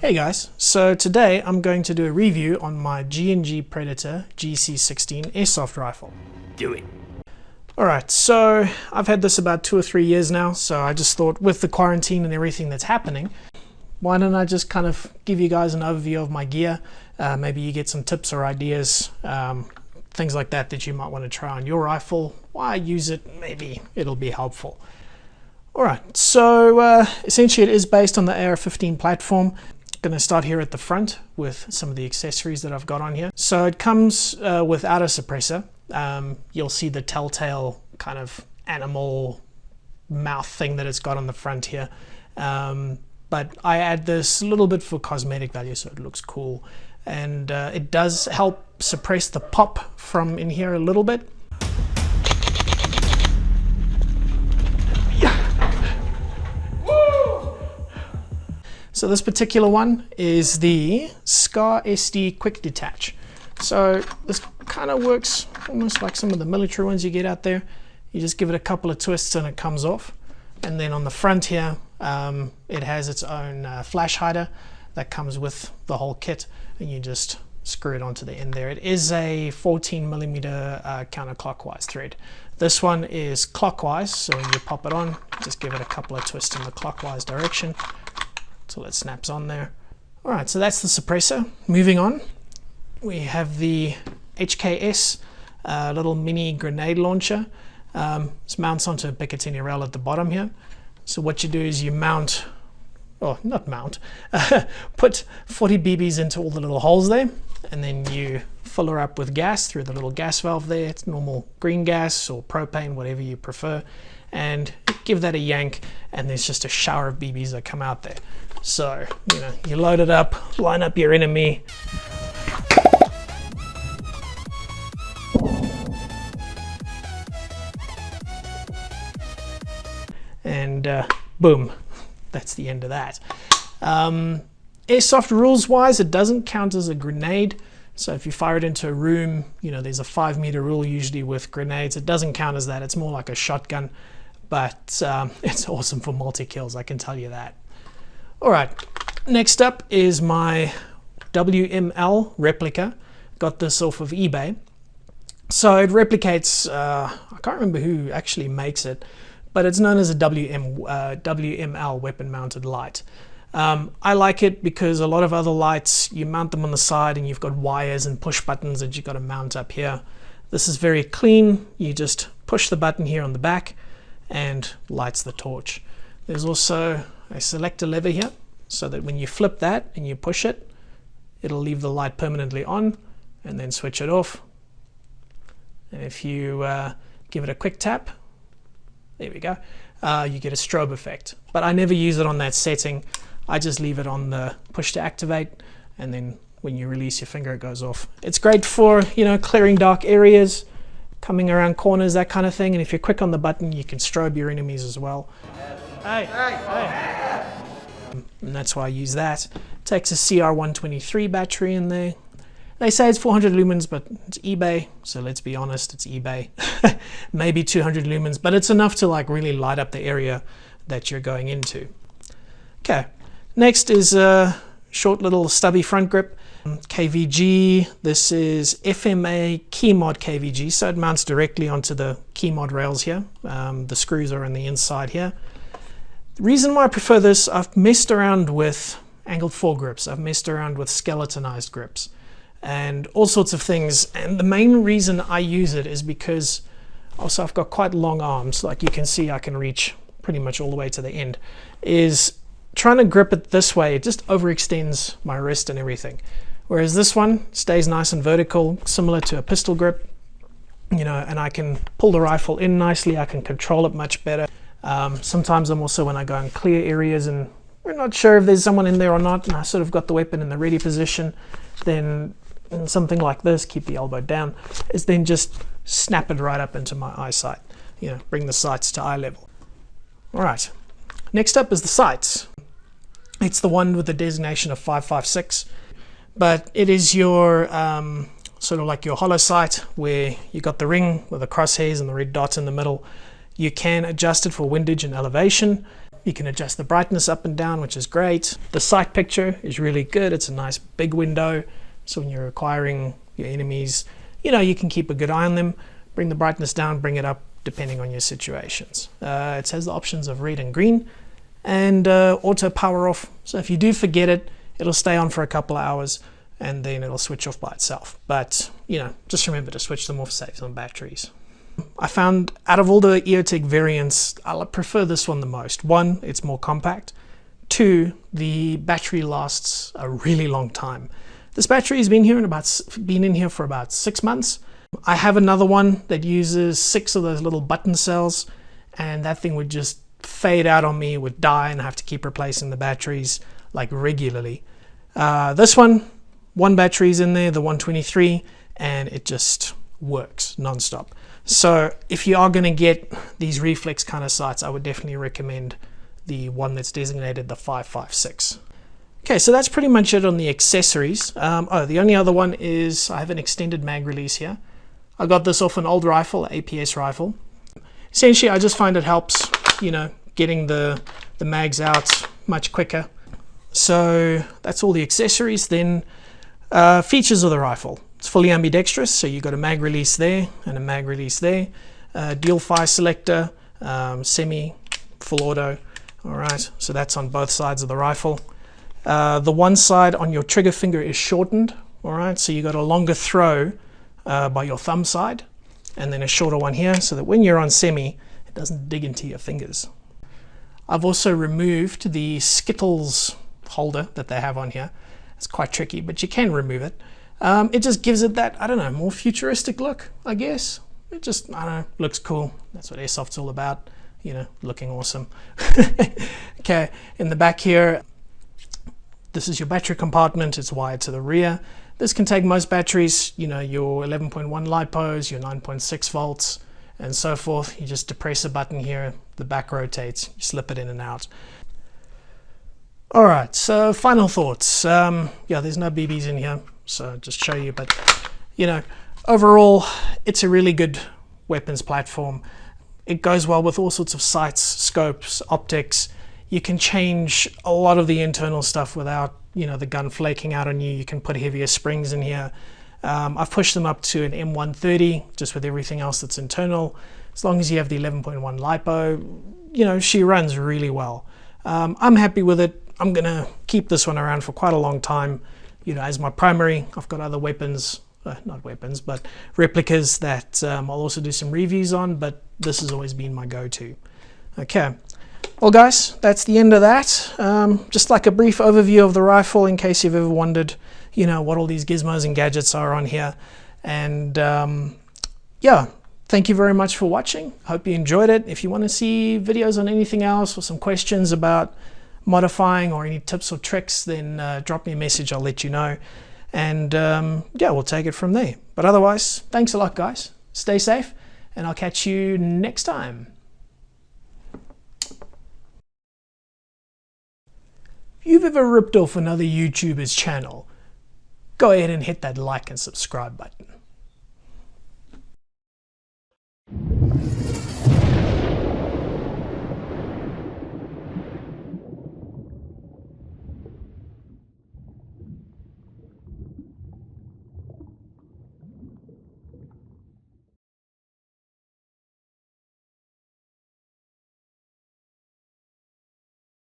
Hey guys, so today I'm going to do a review on my G&G Predator GC16 Airsoft rifle. Do it. Alright, so I've had this about 2 or 3 years now, so I just thought with the quarantine and everything that's happening, why don't I just kind of give you guys an overview of my gear. Maybe you get some tips or ideas, things like that that you might want to try on your rifle. Why use it? Maybe it'll be helpful. Alright, so essentially it is based on the AR-15 platform. Going to start here at the front with some of the accessories that I've got on here. So it comes without a suppressor. You'll see the telltale kind of animal mouth thing that it's got on the front here. But I add this a little bit for cosmetic value so it looks cool. And it does help suppress the pop from in here a little bit. So this particular one is the SCAR SD Quick Detach. So this kind of works almost like some of the military ones you get out there. You just give it a couple of twists and it comes off. And then on the front here, it has its own flash hider that comes with the whole kit, and you just screw it onto the end there. It is a 14mm counterclockwise thread. This one is clockwise, so when you pop it on, just give it a couple of twists in the clockwise direction till it snaps on there. Alright, so that's the suppressor. Moving on, we have the HKS little mini grenade launcher. This mounts onto a Picatinny rail at the bottom here. So what you do is you mount, oh not mount, put 40 BBs into all the little holes there, and then you fill her up with gas through the little gas valve there. It's normal green gas or propane, whatever you prefer, and give that a yank, and there's just a shower of BBs that come out there. So, you know, you load it up, line up your enemy. And boom, that's the end of that. Airsoft rules wise, it doesn't count as a grenade. So if you fire it into a room, you know, there's a 5-meter rule usually with grenades. It doesn't count as that. It's more like a shotgun, but it's awesome for multi-kills, I can tell you that. All right, next up is my WML replica. Got this off of eBay. So it replicates, I can't remember who actually makes it, but it's known as a WML weapon mounted light. I like it because a lot of other lights, you mount them on the side and you've got wires and push buttons that you've got to mount up here. This is very clean. You just push the button here on the back and lights the torch. There's also a selector lever here so that when you flip that and you push it, it'll leave the light permanently on and then switch it off. And if you give it a quick tap, there we go, you get a strobe effect. But I never use it on that setting. I just leave it on the push to activate, and then when you release your finger it goes off. It's great for, you know, clearing dark areas, coming around corners, that kind of thing. And if you're quick on the button, you can strobe your enemies as well. Hey, hey. And that's why I use that. It takes a CR123 battery in there. They say it's 400 lumens, but it's eBay, so let's be honest, it's eBay. Maybe 200 lumens, but it's enough to like really light up the area that you're going into. Okay, next is a short little stubby front grip. KVG, this is FMA Keymod KVG, so it mounts directly onto the Keymod rails here. The screws are on the inside here. The reason why I prefer this, I've messed around with angled foregrips, I've messed around with skeletonized grips, and all sorts of things. And the main reason I use it is because also I've got quite long arms. Like you can see, I can reach pretty much all the way to the end. Is trying to grip it this way, it just overextends my wrist and everything. Whereas this one stays nice and vertical, similar to a pistol grip, you know, and I can pull the rifle in nicely. I can control it much better. Sometimes I'm also, when I go in clear areas and we're not sure if there's someone in there or not, and I sort of got the weapon in the ready position, then in something like this, keep the elbow down, is then just snap it right up into my eyesight. You know, bring the sights to eye level. All right, next up is the sights. It's the one with the designation of 5.56, but it is your sort of like your Holo sight, where you got the ring with the crosshairs and the red dot in the middle. You can adjust it for windage and elevation. You can adjust the brightness up and down, which is great. The sight picture is really good. It's a nice big window, so when you're acquiring your enemies, you know, you can keep a good eye on them. Bring the brightness down, bring it up, depending on your situations. It has the options of red and green, and auto power off. So if you do forget it, it'll stay on for a couple of hours, and then it'll switch off by itself. But, you know, just remember to switch them off, saves on batteries. I found out of all the EOTech variants, I prefer this one the most. One, it's more compact. Two, the battery lasts a really long time. This battery has been in here for about 6 months. I have another one that uses 6 of those little button cells, and that thing would just fade out on me, would die, and I have to keep replacing the batteries like regularly. This one battery's in there, the 123, and it just works non-stop. So if you are going to get these reflex kind of sights, I would definitely recommend the one that's designated the 556. Okay, so that's pretty much it on the accessories. The only other one is I have an extended mag release here. I got this off an old rifle, APS rifle. Essentially, I just find it helps, you know, getting the mags out much quicker. So that's all the accessories. Then features of the rifle. It's fully ambidextrous, so you've got a mag release there and a mag release there. Dual fire selector, semi, full auto. All right, so that's on both sides of the rifle. The one side on your trigger finger is shortened. All right, so you got a longer throw by your thumb side, and then a shorter one here, so that when you're on semi, it doesn't dig into your fingers. I've also removed the Skittles holder that they have on here. It's quite tricky, but you can remove it. It just gives it that, I don't know, more futuristic look, I guess. It just, I don't know, looks cool. That's what airsoft's all about, you know, looking awesome. Okay, in the back here, this is your battery compartment. It's wired to the rear. This can take most batteries, you know, your 11.1 LiPos, your 9.6 volts, and so forth. You just depress a button here, the back rotates, you slip it in and out. All right, so final thoughts. Yeah, there's no BBs in here, so just show you, but you know, overall, it's a really good weapons platform. It goes well with all sorts of sights, scopes, optics. You can change a lot of the internal stuff without, you know, the gun flaking out on you. You can put heavier springs in here. I've pushed them up to an M130, just with everything else that's internal. As long as you have the 11.1 LiPo, you know, she runs really well. I'm happy with it. I'm gonna keep this one around for quite a long time, you know, as my primary. I've got other weapons, not weapons, but replicas that I'll also do some reviews on, but this has always been my go-to. Okay, well guys, that's the end of that. Just like a brief overview of the rifle in case you've ever wondered, you know, what all these gizmos and gadgets are on here. And yeah, thank you very much for watching. Hope you enjoyed it. If you want to see videos on anything else or some questions about modifying or any tips or tricks, then drop me a message, I'll let you know. And yeah, we'll take it from there. But otherwise, thanks a lot guys. Stay safe, and I'll catch you next time. If you've ever ripped off another YouTuber's channel, go ahead and hit that like and subscribe button.